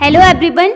Hello everyone,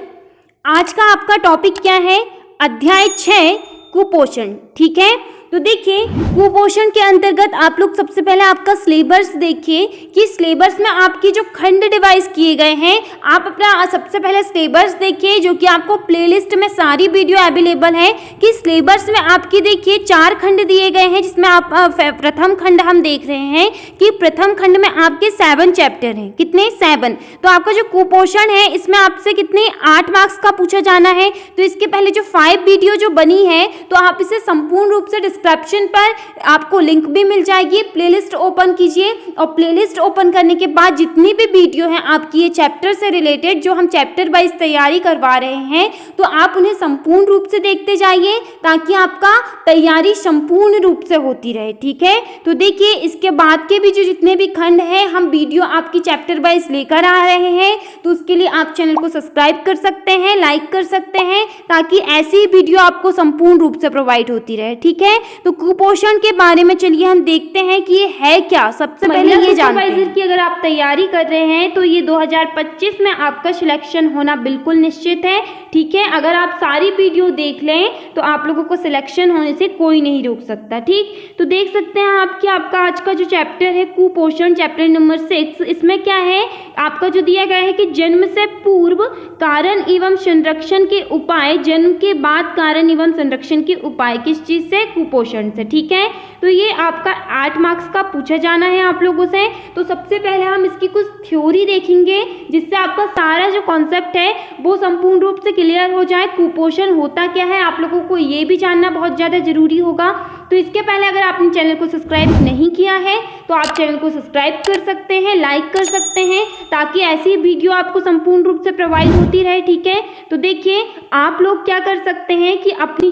आज का आपका टॉपिक क्या है? अध्याय 6 कुपोषण। ठीक है, तो देखिए कुपोषण के अंतर्गत आप लोग सबसे पहले आपका सिलेबस देखिए कि सिलेबस में आपकी जो खंड डिवाइस किए गए हैं, आप अपना सबसे पहले सिलेबस देखिए जो कि आपको प्लेलिस्ट में सारी वीडियो अवेलेबल है। कि सिलेबस में आपकी देखिए 4 खंड दिए गए हैं, जिसमें आप प्रथम खंड हम देख रहे हैं कि प्रथम खंड में आपके 7 चैप्टर हैं। कितने? 7। तो आपका जो कुपोषण है इसमें आपसे कितने 8 मार्क्स का पूछा जाना है। तो इसके पहले जो 5 वीडियो जो बनी है तो आप इसे संपूर्ण रूप से डिस्क्रिप्शन पर आपको लिंक भी मिल जाएगी। प्लेलिस्ट ओपन कीजिए और प्लेलिस्ट ओपन करने के बाद जितनी भी वीडियो हैं आपकी ये चैप्टर से रिलेटेड, जो हम चैप्टर वाइज तैयारी करवा रहे हैं, तो आप उन्हें संपूर्ण रूप से देखते जाइए ताकि आपका तैयारी संपूर्ण रूप से होती रहे। ठीक है, तो देखिए इसके बाद के भी जो जितने भी खंड हैं हम वीडियो आपकी चैप्टर वाइज लेकर आ रहे हैं। तो उसके लिए आप चैनल को सब्सक्राइब कर सकते हैं, लाइक कर सकते हैं, ताकि ऐसी वीडियो आपको संपूर्ण रूप से प्रोवाइड होती रहे। ठीक है, तो कुपोषण के बारे में चलिए हम देखते हैं कि ये है क्या। सबसे पहले ये जानते हैं कि अगर आप तैयारी कर रहे हैं तो ये 2025 में आपका सिलेक्शन होना बिल्कुल निश्चित है। ठीक है, अगर आप सारी वीडियो देख लें तो आप लोगों को सिलेक्शन होने से कोई नहीं रोक सकता। ठीक, तो देख सकते हैं आप कि आपका आज का जो चैप्टर है कुपोषण, चैप्टर नंबर 6, इसमें क्या है आपका जो दिया गया है कि जन्म से पूर्व कारण एवं संरक्षण के उपाय, जन्म के बाद कारण एवं संरक्षण के उपाय, किस चीज से? कुपोषण से। ठीक है, तो ये आपका 8 मार्क्स का पूछा जाना है आप लोगों से। तो सबसे पहले हम इसकी कुछ थ्योरी देखेंगे जिससे आपका सारा जो कॉन्सेप्ट है वो संपूर्ण रूप से क्लियर हो जाए। कुपोषण होता क्या है आप लोगों को ये भी जानना बहुत ज़्यादा जरूरी होगा। तो इसके पहले अगर आपने चैनल को सब्सक्राइब नहीं किया है तो आप चैनल को सब्सक्राइब कर सकते हैं, लाइक कर सकते हैं, ताकि ऐसी वीडियो आपको संपूर्ण रूप से प्रोवाइड होती रहे। ठीक है, तो देखिए आप लोग क्या कर सकते हैं कि अपनी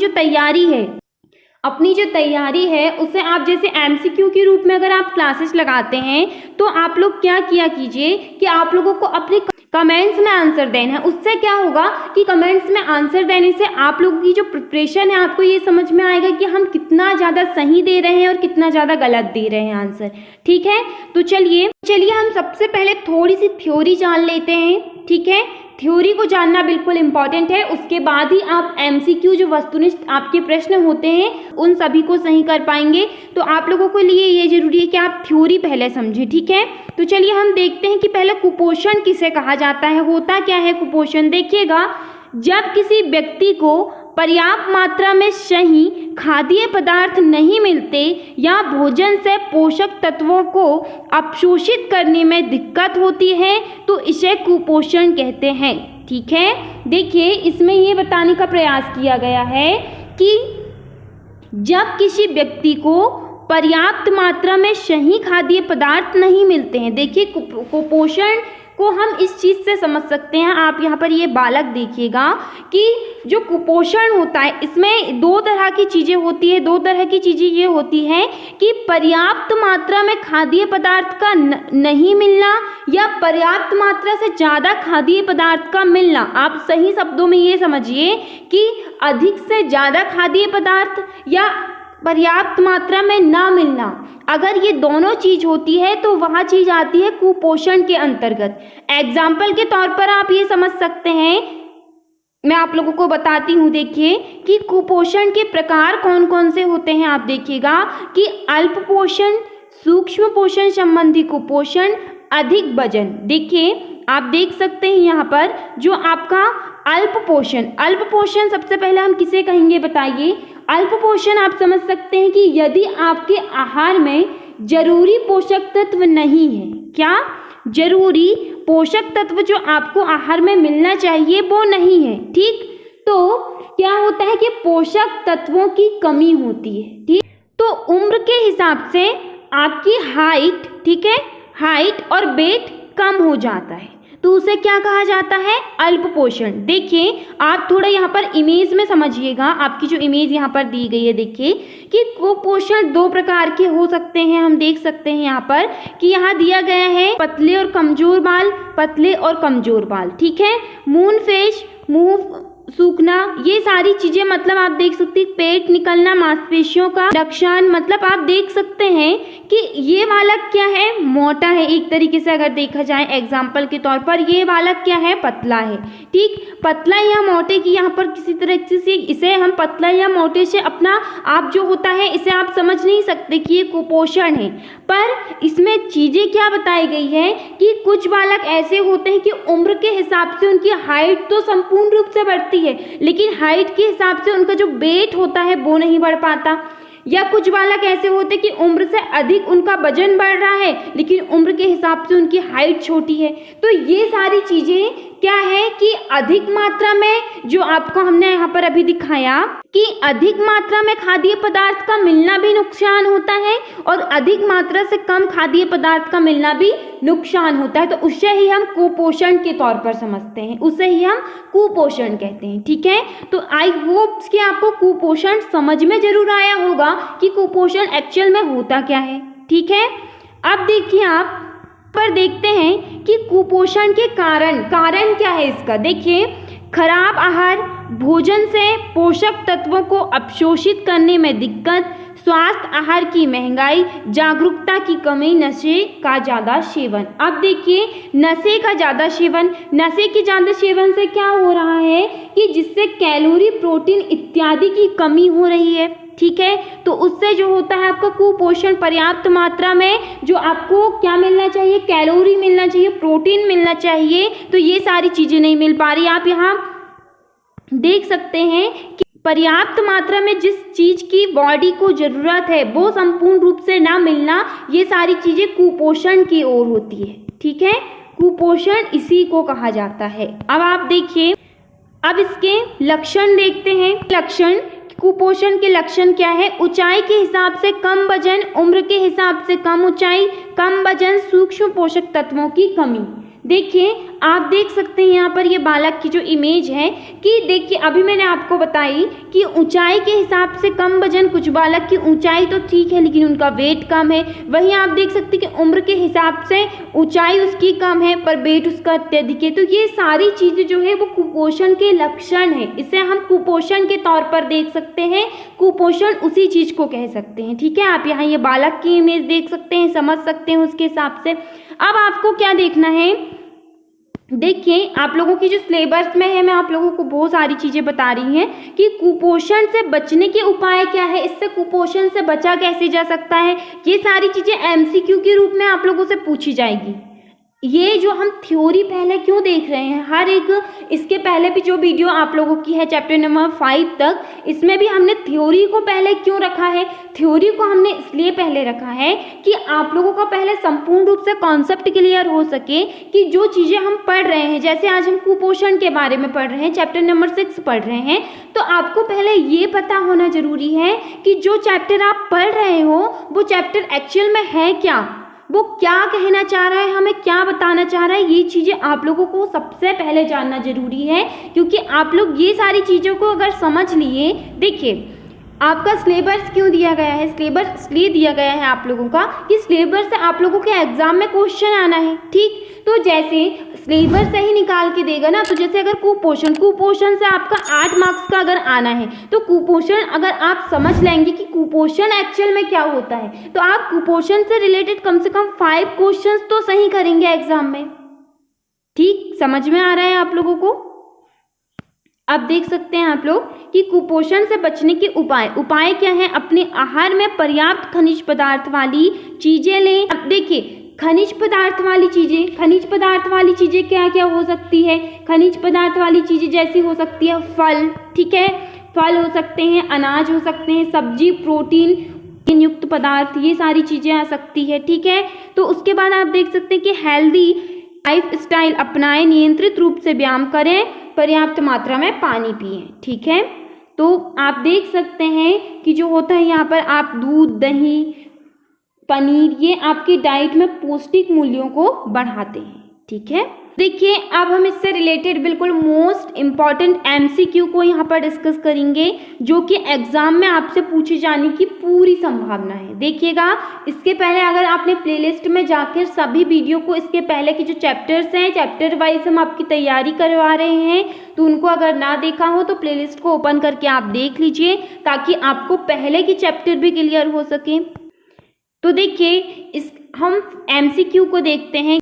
जो तैयारी है उसे आप जैसे एमसीक्यू के रूप में अगर आप क्लासेस लगाते हैं तो आप लोग क्या किया कीजिए कि आप लोगों को अपने कमेंट्स में आंसर देना है। उससे क्या होगा कि कमेंट्स में आंसर देने से आप लोगों की जो प्रिपरेशन है आपको ये समझ में आएगा कि हम कितना ज़्यादा सही दे रहे हैं और कितना ज़्यादा गलत दे रहे हैं आंसर। ठीक है, तो चलिए हम सबसे पहले थोड़ी सी थ्योरी जान लेते हैं। ठीक है, थ्योरी को जानना बिल्कुल इंपॉर्टेंट है। उसके बाद ही आप एमसीक्यू जो वस्तुनिष्ठ आपके प्रश्न होते हैं उन सभी को सही कर पाएंगे। तो आप लोगों के लिए ये जरूरी है कि आप थ्योरी पहले समझें। ठीक है, तो चलिए हम देखते हैं कि पहले कुपोषण किसे कहा जाता है, होता क्या है कुपोषण। देखिएगा, जब किसी व्यक्ति को पर्याप्त मात्रा में सही खाद्य पदार्थ नहीं मिलते या भोजन से पोषक तत्वों को अवशोषित करने में दिक्कत होती है तो इसे कुपोषण कहते हैं। ठीक है, देखिए इसमें ये बताने का प्रयास किया गया है कि जब किसी व्यक्ति को पर्याप्त मात्रा में सही खाद्य पदार्थ नहीं मिलते हैं, देखिए कुपोषण को हम इस चीज़ से समझ सकते हैं। आप यहाँ पर ये बालक देखिएगा कि जो कुपोषण होता है इसमें 2 तरह की चीज़ें होती है। 2 तरह की चीज़ें ये होती हैं कि पर्याप्त मात्रा में खाद्य पदार्थ का नहीं मिलना या पर्याप्त मात्रा से ज़्यादा खाद्य पदार्थ का मिलना। आप सही शब्दों में ये समझिए कि अधिक से ज़्यादा खाद्य पदार्थ या पर्याप्त मात्रा में ना मिलना। अगर ये दोनों चीज़ होती है तो वह चीज़ आती है कुपोषण के अंतर्गत। एग्जाम्पल के तौर पर आप ये समझ सकते हैं, मैं आप लोगों को बताती हूँ। देखिए कि कुपोषण के प्रकार कौन कौन से होते हैं। आप देखिएगा कि अल्प पोषण, सूक्ष्म पोषण संबंधी कुपोषण, अधिक वजन। देखिए आप देख सकते हैं यहाँ पर जो आपका अल्प पोषण सबसे पहले हम किसे कहेंगे बताइए। अल्प पोषण आप समझ सकते हैं कि यदि आपके आहार में जरूरी पोषक तत्व नहीं है, क्या जरूरी पोषक तत्व जो आपको आहार में मिलना चाहिए वो नहीं है। ठीक, तो क्या होता है कि पोषक तत्वों की कमी होती है। ठीक, तो उम्र के हिसाब से आपकी हाइट, ठीक है, हाइट और वेट कम हो जाता है तो उसे क्या कहा जाता है? अल्प पोषण। देखिए आप थोड़ा यहाँ पर इमेज में समझिएगा, आपकी जो इमेज यहाँ पर दी गई है देखिए कि कुपोषण 2 प्रकार के हो सकते हैं। हम देख सकते हैं यहाँ पर कि यहाँ दिया गया है पतले और कमजोर बाल, पतले और कमजोर बाल। ठीक है, मून फेस, मुंह सूखना, ये सारी चीजें मतलब आप देख सकते हैं। पेट निकलना, मांसपेशियों का लक्षण, मतलब आप देख सकते हैं कि ये बालक क्या है, मोटा है एक तरीके से अगर देखा जाए एग्जाम्पल के तौर पर। ये बालक क्या है, पतला है। ठीक, पतला या मोटे की यहाँ पर किसी तरह से इसे हम पतला या मोटे से अपना आप जो होता है इसे आप समझ नहीं सकते कि ये कुपोषण है। पर इसमें चीजें क्या बताई गई है कि कुछ बालक ऐसे होते हैं कि उम्र के हिसाब से उनकी हाइट तो संपूर्ण रूप से बढ़ती है, लेकिन हाइट के हिसाब से उनका जो वेट होता है वो नहीं बढ़ पाता। या कुछ बालक ऐसे होते हैं कि उम्र से अधिक उनका वजन बढ़ रहा है, लेकिन उम्र के हिसाब से उनकी हाइट छोटी है। तो ये सारी चीजें क्या है कि अधिक मात्रा में, जो आपको हमने यहाँ पर अभी दिखाया कि अधिक मात्रा में खाद्य पदार्थ का मिलना भी नुकसान होता है और अधिक मात्रा से कम खाद्य पदार्थ का मिलना भी नुकसान होता है। तो उससे ही हम कुपोषण के तौर पर समझते हैं, उसे ही हम कुपोषण कहते हैं। ठीक है, तो आई होप कि आपको कुपोषण समझ में जरूर आया होगा कि कुपोषण एक्चुअल में होता क्या है। ठीक है, अब देखिए आप पर देखते हैं कि कुपोषण के कारण क्या है इसका। देखिए, खराब आहार, भोजन से पोषक तत्वों को अवशोषित करने में दिक्कत, स्वास्थ्य आहार की महंगाई, जागरूकता की कमी, नशे का ज़्यादा सेवन। अब देखिए, नशे का ज़्यादा सेवन, नशे के ज़्यादा सेवन से क्या हो रहा है कि जिससे कैलोरी, प्रोटीन इत्यादि की कमी हो रही है। ठीक है, तो उससे जो होता है आपका कुपोषण, पर्याप्त मात्रा में जो आपको क्या मिलना चाहिए, कैलोरी मिलना चाहिए, प्रोटीन मिलना चाहिए, तो ये सारी चीज़ें नहीं मिल पा रही। आप यहाँ देख सकते हैं कि पर्याप्त मात्रा में जिस चीज़ की बॉडी को ज़रूरत है वो संपूर्ण रूप से ना मिलना, ये सारी चीज़ें कुपोषण की ओर होती है। ठीक है, कुपोषण इसी को कहा जाता है। अब आप देखिए, अब इसके लक्षण देखते हैं। लक्षण, कुपोषण के लक्षण क्या है, ऊंचाई के हिसाब से कम वजन, उम्र के हिसाब से कम ऊंचाई, कम वजन, सूक्ष्म पोषक तत्वों की कमी। देखिए, आप देख सकते हैं यहाँ पर ये बालक की जो इमेज है कि देखिए, अभी मैंने आपको बताई कि ऊंचाई के हिसाब से कम वजन, कुछ बालक की ऊंचाई तो ठीक है लेकिन उनका वेट कम है। वहीं आप देख सकते हैं कि उम्र के हिसाब से ऊंचाई उसकी कम है पर वेट उसका अत्यधिक है। तो ये सारी चीज़ें जो है वो कुपोषण के लक्षण है, इसे हम कुपोषण के तौर पर देख सकते हैं। कुपोषण उसी चीज़ को कह सकते हैं। ठीक है, आप यहाँ ये बालक की इमेज देख सकते हैं, समझ सकते हैं उसके हिसाब से। अब आपको क्या देखना है, देखिए, आप लोगों की जो सिलेबस में है, मैं आप लोगों को बहुत सारी चीज़ें बता रही हैं कि कुपोषण से बचने के उपाय क्या है, इससे कुपोषण से बचा कैसे जा सकता है। ये सारी चीज़ें एमसीक्यू के रूप में आप लोगों से पूछी जाएगी। ये जो हम थ्योरी पहले क्यों देख रहे हैं, हर एक इसके पहले भी जो वीडियो आप लोगों की है चैप्टर नंबर 5 तक, इसमें भी हमने थ्योरी को पहले क्यों रखा है। थ्योरी को हमने इसलिए पहले रखा है कि आप लोगों का पहले संपूर्ण रूप से कॉन्सेप्ट क्लियर हो सके कि जो चीज़ें हम पढ़ रहे हैं, जैसे आज हम कुपोषण के बारे में पढ़ रहे हैं, चैप्टर नंबर 6 पढ़ रहे हैं, तो आपको पहले ये पता होना जरूरी है कि जो चैप्टर आप पढ़ रहे हो वो चैप्टर एक्चुअल में है क्या, वो क्या कहना चाह रहा है, हमें क्या बताना चाह रहा है। ये चीज़ें आप लोगों को सबसे पहले जानना जरूरी है, क्योंकि आप लोग ये सारी चीज़ों को अगर समझ लिए। देखिए, आपका सिलेबस क्यों दिया गया है, सिलेबस इसलिए दिया गया है आप लोगों का कि सिलेबस से आप लोगों के एग्जाम में क्वेश्चन आना है। ठीक, तो जैसे सिलेबस से ही निकाल के देगा ना, तो जैसे अगर कुपोषण से आपका 8 मार्क्स का अगर आना है, तो कुपोषण अगर आप समझ लेंगे कि कुपोषण एक्चुअल में क्या होता है, तो आप कुपोषण से रिलेटेड कम से कम 5 क्वेश्चन तो सही करेंगे एग्जाम में। ठीक, समझ में आ रहा है आप लोगों को। अब देख सकते हैं आप लोग कि कुपोषण से बचने के उपाय क्या है। अपने आहार में पर्याप्त खनिज पदार्थ वाली चीजें लें। अब देखिए, खनिज पदार्थ वाली चीजें क्या क्या हो सकती है। खनिज पदार्थ वाली चीजें जैसी हो सकती है फल, ठीक है, फल हो सकते हैं, अनाज हो सकते हैं, सब्जी, प्रोटीन युक्त पदार्थ, ये सारी चीजें आ सकती है। ठीक है, तो उसके बाद आप देख सकते हैं कि हेल्दी लाइफ स्टाइल अपनाएं, नियंत्रित रूप से व्यायाम करें, पर्याप्त मात्रा में पानी पिएं। ठीक है, तो आप देख सकते हैं कि जो होता है यहाँ पर आप दूध, दही, पनीर, ये आपकी डाइट में पौष्टिक मूल्यों को बढ़ाते हैं। ठीक है, देखिए अब हम इससे रिलेटेड बिल्कुल मोस्ट इम्पॉर्टेंट एमसीक्यू को यहाँ पर डिस्कस करेंगे, जो कि एग्जाम में आपसे पूछे जाने की पूरी संभावना है। देखिएगा, इसके पहले अगर आपने प्लेलिस्ट में जाकर सभी वीडियो को, इसके पहले के जो चैप्टर्स हैं, चैप्टर वाइज हम आपकी तैयारी करवा रहे हैं, तो उनको अगर ना देखा हो तो प्लेलिस्ट को ओपन करके आप देख लीजिए, ताकि आपको पहले की चैप्टर भी क्लियर हो सके। तो देखिए, इस हम एमसीक्यू को देखते हैं।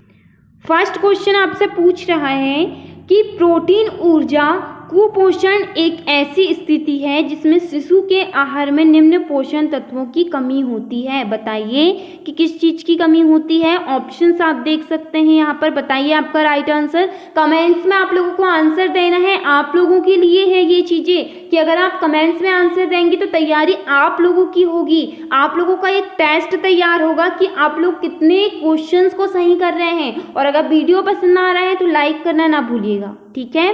फर्स्ट क्वेश्चन आपसे पूछ रहा है कि प्रोटीन ऊर्जा कुपोषण एक ऐसी स्थिति है जिसमें शिशु के आहार में निम्न पोषण तत्वों की कमी होती है। बताइए कि किस चीज़ की कमी होती है। ऑप्शंस आप देख सकते हैं यहाँ पर। बताइए आपका राइट आंसर। कमेंट्स में आप लोगों को आंसर देना है। आप लोगों के लिए है ये चीज़ें कि अगर आप कमेंट्स में आंसर देंगे तो तैयारी आप लोगों की होगी। आप लोगों का एक टेस्ट तैयार होगा कि आप लोग कितने क्वेश्चंस को सही कर रहे हैं। और अगर वीडियो पसंद आ रहा है तो लाइक करना ना भूलिएगा, ठीक है।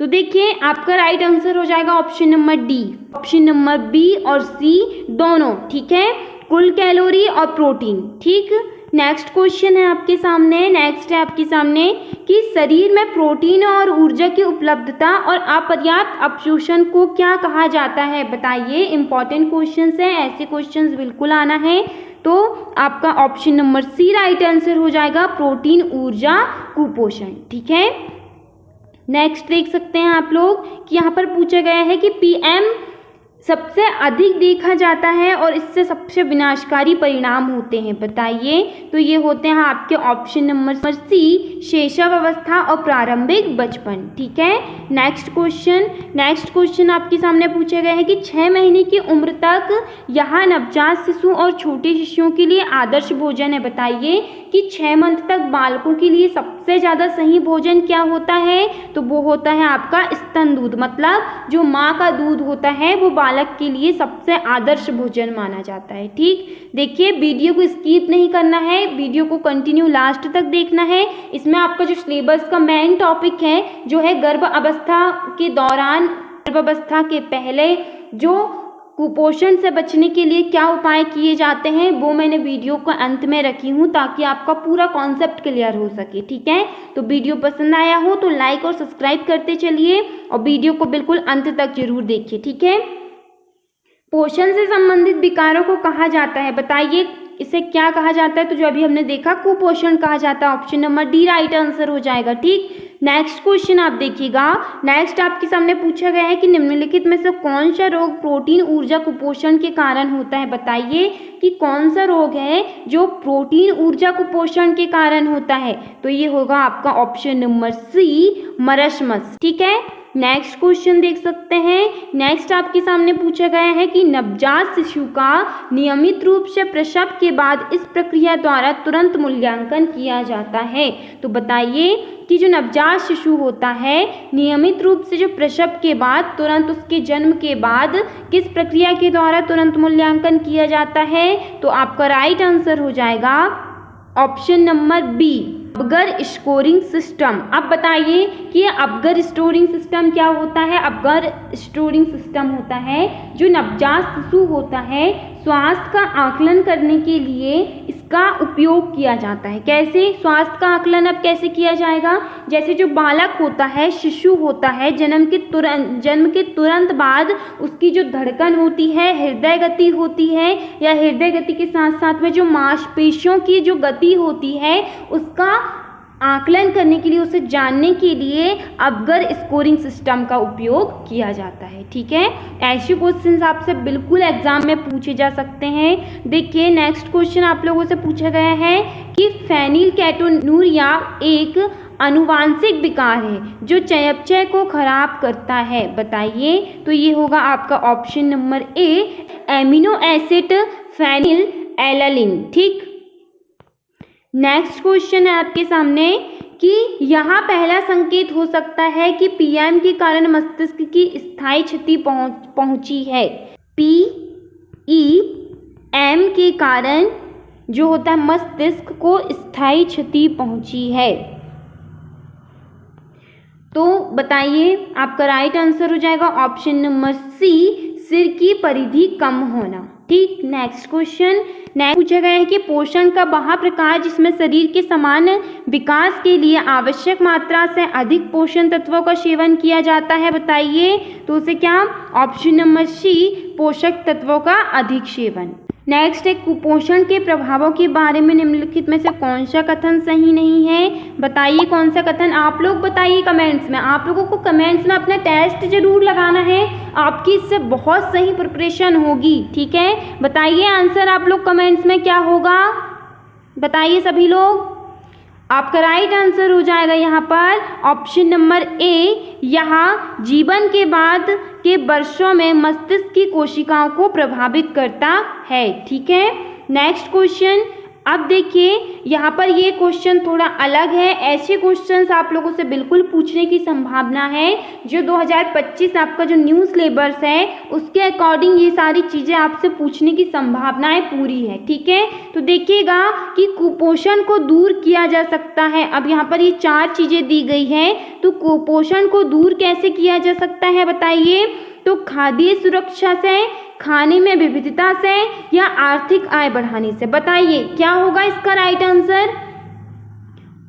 तो देखिए, आपका राइट आंसर हो जाएगा option number D. Option number B और सी दोनों ठीक है, कुल कैलोरी और प्रोटीन। ठीक, नेक्स्ट क्वेश्चन है आपके सामने। नेक्स्ट है आपके सामने कि शरीर में प्रोटीन और ऊर्जा की उपलब्धता और अपर्याप्त अवशोषण को क्या कहा जाता है। बताइए, इंपॉर्टेंट क्वेश्चंस है, ऐसे क्वेश्चंस बिल्कुल आना है। तो आपका option number C right answer हो जाएगा, प्रोटीन ऊर्जा कुपोषण। ठीक है, नेक्स्ट देख सकते हैं आप लोग कि यहाँ पर पूछा गया है कि पीएम सबसे अधिक देखा जाता है और इससे सबसे विनाशकारी परिणाम होते हैं। बताइए, तो ये होते हैं आपके ऑप्शन नंबर सी, शैशवावस्था और प्रारंभिक बचपन। ठीक है, नेक्स्ट क्वेश्चन आपके सामने पूछा गया है कि 6 महीने की उम्र तक यहाँ नवजात शिशु और छोटे शिशुओं के लिए आदर्श भोजन है। बताइए कि 6 मंथ तक बालकों के लिए सबसे ज़्यादा सही भोजन क्या होता है। तो वो होता है आपका स्तन दूध, मतलब जो माँ का दूध होता है वो बालक के लिए सबसे आदर्श भोजन माना जाता है। ठीक, देखिए वीडियो को स्किप नहीं करना है, वीडियो को कंटिन्यू लास्ट तक देखना है। इसमें आपका जो सिलेबस का मेन टॉपिक है जो है गर्भ अवस्था के दौरान, गर्भ अवस्था के पहले जो कुपोषण से बचने के लिए क्या उपाय किए जाते हैं, वो मैंने वीडियो को अंत में रखी हूँ ताकि आपका पूरा कॉन्सेप्ट क्लियर हो सके। ठीक है, तो वीडियो पसंद आया हो तो लाइक और सब्सक्राइब करते चलिए और वीडियो को बिल्कुल अंत तक जरूर देखिए। ठीक है, पोषण से संबंधित विकारों को कहा जाता है। बताइए इसे क्या कहा जाता है। तो जो अभी हमने देखा, कुपोषण कहा जाता है। Option number D right answer हो जाएगा। ठीक, नेक्स्ट क्वेश्चन आप देखिएगा। नेक्स्ट आपके सामने पूछा गया है कि निम्नलिखित में से कौन सा रोग प्रोटीन ऊर्जा कुपोषण के कारण होता है। बताइए कि कौन सा रोग है जो प्रोटीन ऊर्जा कुपोषण के कारण होता है। तो ये होगा आपका ऑप्शन नंबर सी, मरस्मस। ठीक है, नेक्स्ट क्वेश्चन देख सकते हैं। नेक्स्ट आपके सामने पूछा गया है कि नवजात शिशु का नियमित रूप से प्रसव के बाद इस प्रक्रिया द्वारा तुरंत मूल्यांकन किया जाता है। तो बताइए कि जो नवजात शिशु होता है, नियमित रूप से जो प्रसव के बाद, तुरंत उसके जन्म के बाद किस प्रक्रिया के द्वारा तुरंत मूल्यांकन किया जाता है। तो आपका राइट आंसर हो जाएगा option number B, Apgar scoring system. अब बताइए कि अपगर स्टोरिंग सिस्टम क्या होता है। अपगर स्टोरिंग सिस्टम होता है जो नवजात शिशु होता है, स्वास्थ्य का आकलन करने के लिए इसका उपयोग किया जाता है। कैसे स्वास्थ्य का आकलन अब कैसे किया जाएगा। जैसे जो बालक होता है, शिशु होता है, जन्म के तुरंत बाद उसकी जो धड़कन होती है, हृदय गति होती है, या हृदय गति के साथ साथ में जो मांसपेशियों की जो गति होती है उसका आकलन करने के लिए, उसे जानने के लिए अपगर स्कोरिंग सिस्टम का उपयोग किया जाता है। ठीक है, ऐसे क्वेश्चंस आपसे बिल्कुल एग्जाम में पूछे जा सकते हैं। देखिए, नेक्स्ट क्वेश्चन आप लोगों से पूछा गया है कि फेनिलकेटोनूरिया एक आनुवांशिक विकार है जो चयापचय को खराब करता है। बताइए, तो ये होगा आपका option number A, amino acid phenylalanine. ठीक, नेक्स्ट क्वेश्चन है आपके सामने कि यहाँ पहला संकेत हो सकता है कि पीएम के कारण मस्तिष्क की स्थायी क्षति पहुंची है। पीईएम के कारण जो होता है मस्तिष्क को स्थायी क्षति पहुंची है। तो बताइए, आपका राइट आंसर हो जाएगा ऑप्शन नंबर सी, सिर की परिधि कम होना। ठीक। नेक्स्ट क्वेश्चन पूछा गया है कि पोषण का वह प्रकार जिसमें शरीर के समान विकास के लिए आवश्यक मात्रा से अधिक पोषण तत्वों का सेवन किया जाता है, बताइए। तो उसे क्या, ऑप्शन नंबर सी, पोषक तत्वों का अधिक सेवन। नेक्स्ट है कुपोषण के प्रभावों के बारे में निम्नलिखित में से कौन सा कथन सही नहीं है, बताइए कौन सा कथन। आप लोग बताइए कमेंट्स में, आप लोगों को कमेंट्स में अपना टेस्ट जरूर लगाना है, आपकी इससे बहुत सही प्रिपरेशन होगी, ठीक है। बताइए आंसर आप लोग कमेंट्स में क्या होगा, बताइए सभी लोग। आपका राइट आंसर हो जाएगा यहाँ पर ऑप्शन नंबर ए, यहाँ जीवन के बाद के वर्षों में मस्तिष्क की कोशिकाओं को प्रभावित करता है, ठीक है। नेक्स्ट क्वेश्चन, अब देखिए यहाँ पर ये क्वेश्चन थोड़ा अलग है। ऐसे क्वेश्चंस आप लोगों से बिल्कुल पूछने की संभावना है जो 2025 आपका जो न्यू सिलेबस है उसके अकॉर्डिंग ये सारी चीज़ें आपसे पूछने की संभावनाएं पूरी है, ठीक है। तो देखिएगा कि कुपोषण को दूर किया जा सकता है। अब यहाँ पर ये 4 चीज़ें दी गई हैं, तो कुपोषण को दूर कैसे किया जा सकता है बताइए। तो खाद्य सुरक्षा से, खाने में विविधता से, या आर्थिक आय बढ़ाने से, बताइए क्या होगा इसका राइट आंसर।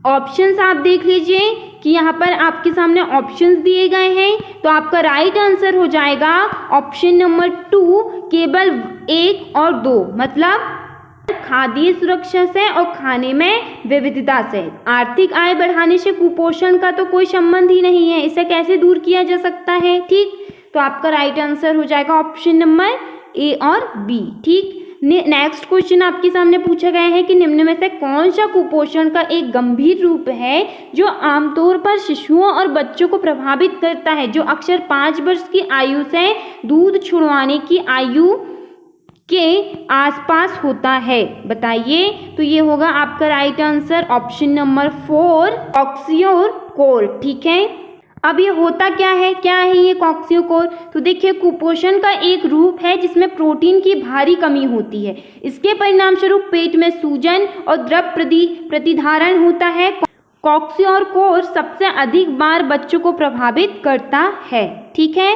ऑप्शंस आप देख लीजिए कि यहाँ पर आपके सामने ऑप्शंस दिए गए हैं, तो आपका राइट आंसर हो जाएगा ऑप्शन नंबर 2, केवल 1 और 2, मतलब खाद्य सुरक्षा से और खाने में विविधता से। आर्थिक आय बढ़ाने से कुपोषण का तो कोई संबंध ही नहीं है, इसे कैसे दूर किया जा सकता है, ठीक। तो आपका राइट आंसर हो जाएगा ऑप्शन नंबर ए और बी, ठीक। नेक्स्ट क्वेश्चन आपके सामने पूछा गया है कि निम्न में से कौन सा कुपोषण का एक गंभीर रूप है जो आमतौर पर शिशुओं और बच्चों को प्रभावित करता है, जो अक्सर 5 वर्ष की आयु से दूध छुड़वाने की आयु के आसपास होता है, बताइए। तो ये होगा आपका राइट आंसर ऑप्शन नंबर 4, क्वॉक्सियोकोर, ठीक है। अब ये होता क्या है ये क्वॉक्सियोकोर। तो देखिए कुपोषण का एक रूप है जिसमें प्रोटीन की भारी कमी होती है, इसके परिणाम स्वरूप पेट में सूजन और द्रव प्रतिधारण होता है। क्वॉक्सियोकोर सबसे अधिक बार बच्चों को प्रभावित करता है, ठीक है।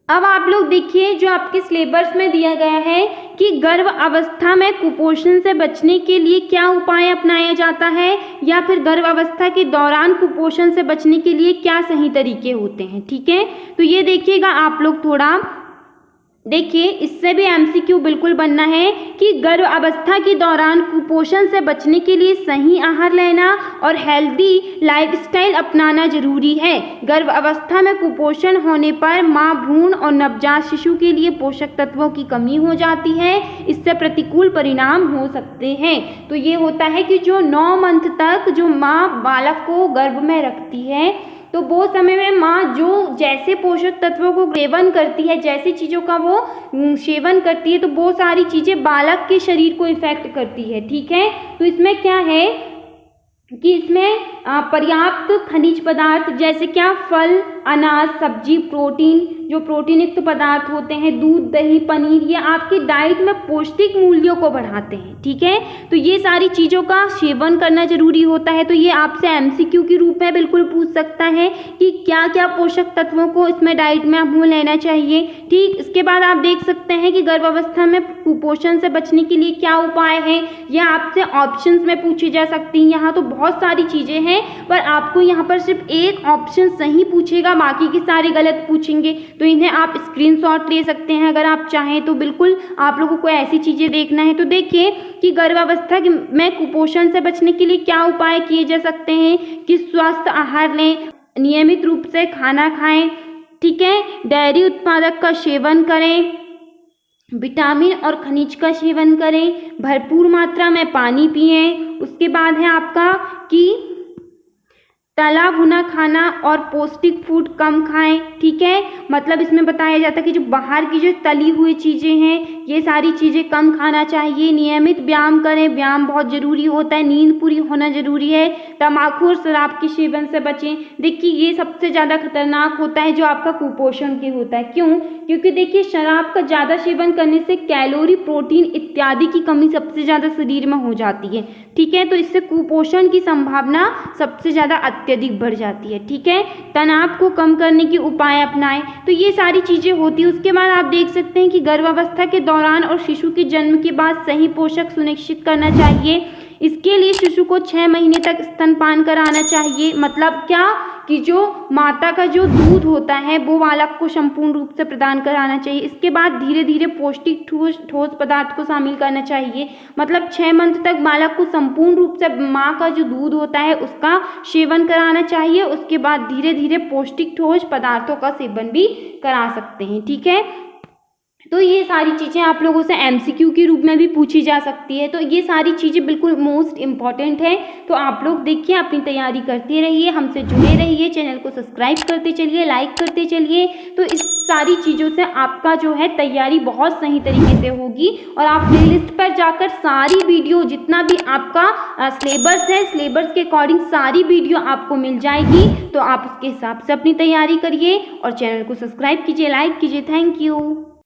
अब आप लोग देखिए जो आपके सिलेबस में दिया गया है कि गर्भ अवस्था में कुपोषण से बचने के लिए क्या उपाय अपनाया जाता है, या फिर गर्भ अवस्था के दौरान कुपोषण से बचने के लिए क्या सही तरीके होते हैं, ठीक है। तो ये देखिएगा आप लोग थोड़ा देखिए, इससे भी एमसीक्यू बिल्कुल बनना है कि गर्भ अवस्था के दौरान कुपोषण से बचने के लिए सही आहार लेना और हेल्दी लाइफस्टाइल अपनाना जरूरी है। गर्भ अवस्था में कुपोषण होने पर मां, भ्रूण और नवजात शिशु के लिए पोषक तत्वों की कमी हो जाती है, इससे प्रतिकूल परिणाम हो सकते हैं। तो ये होता है कि जो 9 मंथ तक जो माँ बालक को गर्भ में रखती है, तो वो समय में माँ जो जैसे पोषक तत्वों को सेवन करती है, जैसी चीज़ों का वो सेवन करती है, तो वो सारी चीज़ें बालक के शरीर को इफेक्ट करती है, ठीक है। तो इसमें क्या है कि इसमें पर्याप्त खनिज पदार्थ जैसे क्या, फल, अनाज, सब्जी, प्रोटीन, जो प्रोटीन युक्त पदार्थ होते हैं, दूध, दही, पनीर, ये आपकी डाइट में पौष्टिक मूल्यों को बढ़ाते हैं, ठीक है। तो ये सारी चीज़ों का सेवन करना जरूरी होता है। तो ये आपसे एमसीक्यू के रूप में बिल्कुल पूछ सकता है कि क्या क्या पोषक तत्वों को इसमें डाइट में आपको लेना चाहिए, ठीक। इसके बाद आप देख सकते हैं कि गर्भावस्था में कुपोषण से बचने के लिए क्या उपाय है, यह आपसे ऑप्शंस में पूछी जा सकती हैं। यहाँ तो बहुत सारी चीज़ें हैं, पर आपको यहाँ पर सिर्फ एक ऑप्शन सही पूछेगा, बाकी के सारे गलत पूछेंगे। तो इन्हें आप स्क्रीनशॉट ले सकते हैं अगर आप चाहें तो। बिल्कुल आप लोगों को ऐसी चीज़ें देखना है। तो देखिए कि गर्भावस्था में कुपोषण से बचने के लिए क्या उपाय किए जा सकते हैं कि स्वस्थ आहार लें, नियमित रूप से खाना खाएं, ठीक है, डेयरी उत्पादक का सेवन करें, विटामिन और खनिज का सेवन करें, भरपूर मात्रा में पानी पिएं। उसके बाद है आपका कि तला भुना खाना और पौष्टिक फूड कम खाएं, ठीक है। मतलब इसमें बताया जाता है कि जो बाहर की जो तली हुई चीज़ें हैं ये सारी चीज़ें कम खाना चाहिए। नियमित व्यायाम करें, व्यायाम बहुत ज़रूरी होता है, नींद पूरी होना ज़रूरी है। तम्बाकू और शराब के सेवन से बचें। देखिए ये सबसे ज़्यादा खतरनाक होता है जो आपका कुपोषण के होता है। क्यों? क्योंकि देखिए शराब का ज़्यादा सेवन करने से कैलोरी, प्रोटीन इत्यादि की कमी सबसे ज़्यादा शरीर में हो जाती है, ठीक है। तो इससे कुपोषण की संभावना सबसे ज़्यादा अत्यधिक बढ़ जाती है। ठीक है, तनाव को कम करने के उपाय अपनाएं। तो ये सारी चीज़ें होती है। उसके बाद आप देख सकते हैं कि गर्भावस्था के दौरान और शिशु के जन्म के बाद सही पोषक सुनिश्चित करना चाहिए। इसके लिए शिशु को 6 महीने तक स्तनपान कराना चाहिए। मतलब क्या कि जो माता का जो दूध होता है वो बालक को संपूर्ण रूप से प्रदान कराना चाहिए। इसके बाद धीरे धीरे पौष्टिक ठोस पदार्थ को शामिल करना चाहिए। मतलब 6 मंथ तक बालक को संपूर्ण रूप से माँ का जो दूध होता है उसका सेवन कराना चाहिए। उसके बाद धीरे धीरे पौष्टिक ठोस पदार्थों का सेवन भी करा सकते हैं। ठीक है, तो ये सारी चीज़ें आप लोगों से एमसीक्यू के रूप में भी पूछी जा सकती है। तो ये सारी चीज़ें बिल्कुल मोस्ट इम्पॉर्टेंट है। तो आप लोग देखिए, अपनी तैयारी करते रहिए, हमसे जुड़े रहिए, चैनल को सब्सक्राइब करते चलिए, लाइक करते चलिए। तो इस सारी चीज़ों से आपका जो है तैयारी बहुत सही तरीके से होगी। और आप प्लेलिस्ट पर जाकर सारी वीडियो, जितना भी आपका सिलेबस है, सिलेबस के अकॉर्डिंग सारी वीडियो आपको मिल जाएगी। तो आप उसके हिसाब से अपनी तैयारी करिए और चैनल को सब्सक्राइब कीजिए, लाइक कीजिए। Thank you.